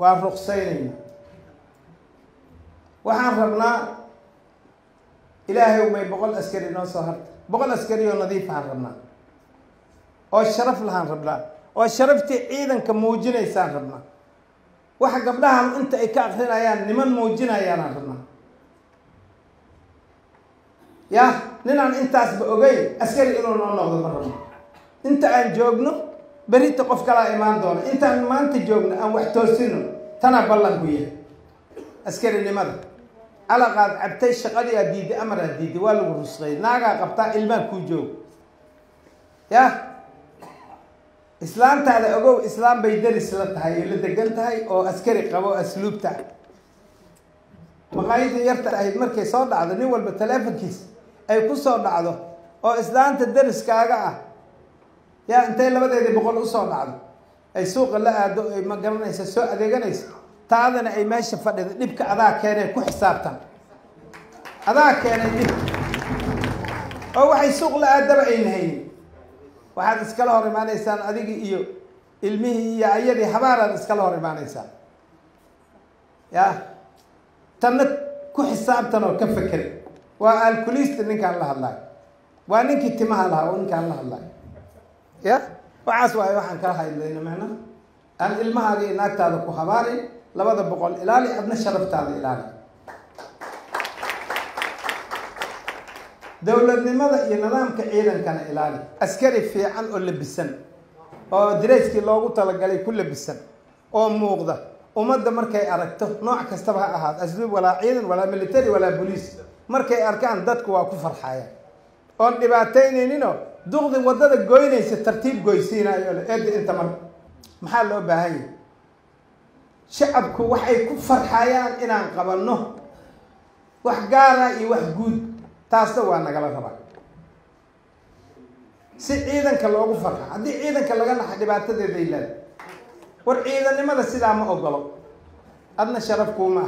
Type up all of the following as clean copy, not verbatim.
ورخصين وحن ربنا إلهي وما يبغل أسكري نصهر بغل أسكري ونظيف عن ربنا أو الشرف لها ربنا أو الشرف أيضا كموجنا إنسان ربنا واحد قبلها أنت إكاخرين أيان لمن موجنا أيان ربنا يا نحن أنت أسبقي أسكري إنه ننقض ربنا أنت أن جوجنا بريت تقف كلا إيمان دون أنت ما أنت جوجنا أن وحتوسينه تنا بالله قويه أسكري لماذا على قاد عبتي الشقالي أديد أمر أديد والو الرسغي ناقا قبطاء إلمان كوجو يا إسلام تعالى أقو إسلام بيدر إسلام تهي اللي دقن تهي أو أسكري قبو أسلوب تهي مقايد يرتهي مركي صور عضو نيوال بالتلافن كيس أي كو صور عضو أو إسلام تدرس كاقا يا انتي اللي بدأ يدي بقول أصور عضو أي سوق اللي أدو ما قرنيس السوق أديقنيس تعالنا أي ماشي فرد نبكي أذا كان كو حسابتن أذا كان نبكي أو واحد سوق لا أدب أي نهي واحد إسكاله رمان إنسان أديك إيو علمه يا أيدي حبارة إسكاله رمان إنسان يا تنك كو حسابتن أو كم فكر والكوليست إنك الله الله وإنك تمها الله وإنك الله الله يا وعسوا واحد كره اللي معنا العلم هذه ناك تادو حباري لبدا بقول إلالي أبن الشرف تادو إلالي دولة لماذا ينظام كعيدا كان إلالي أسكري في عن أول بالسن أو دريسكي لوغو تلقالي كل بالسن أو موغضة ومدى مركي أركته نوع كستبها أحد أسلوب ولا عيدا ولا ميليتري ولا بوليس مركي أركان دادكو وكفر حياة أون دباتين نينو دوغدي ودada goynaysa tartiib goysiinaayo eed inta mar maxaa loo baahan yahay shacabku waxay ku farxayaan inaan qabanno wax gaar ah iyo wax guud taasna waa naga la rabaa si ciidanka loogu farxo hadii ciidanka laga naxay dhibaatadeeda ilaa war ciidanimada sidaa ma ogolo adna sharafku ma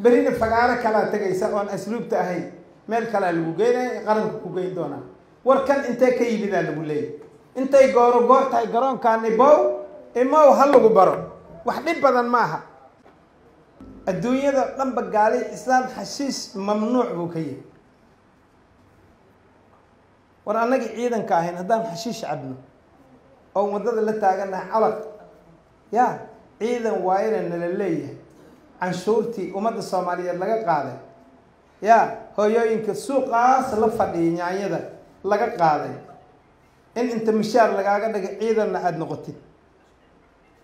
berina fagaara kala tagaysa oo asluubta ahay meel kala lagu geeyay qaranka ku geyn doonaa warkan intee ka yimid lagu leeyahay intay goor tahay garoonkan imaw hal lagu baro wax dhib badan ma aha adduunyada dhanba gaali islaan xashiis mamnuuc buu ka yahay war annaga ciidanka ahayn haddaan xashiish cabno oo wadada la taaganahay calaq ya ciidan waayana nala leeyahay canshuurtii ummadda Soomaaliyeed laga qaaday ya hooyooyinka suuqaas la fadhiya nyaanyada laga qaaday in inta mishaar lagaaga dhigay ciidanna aad noqotid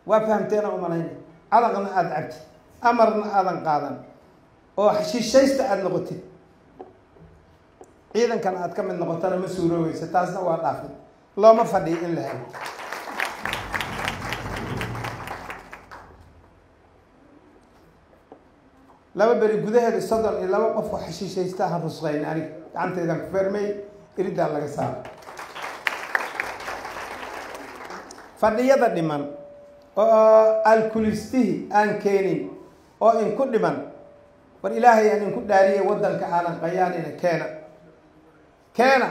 waa fahamteena u malayn calaqna aad cabtid amarna aadan qaadan oo xashiishaysta aad noqotid ciidankan aad ka mid noqotana ma suuroowaysa taasna waa dhaafid looma fadhiyo in la helo laba beri gudaheeda 32 qof oo xashiishaysta aan rusqayn aniga gacantaydan ku fermay إريد الله يسار فديada dhiman oo alkulisti aan keenin oo in ku dhiman war ilaahay aan in ku dhaariyay wadanka aan qayaanina keena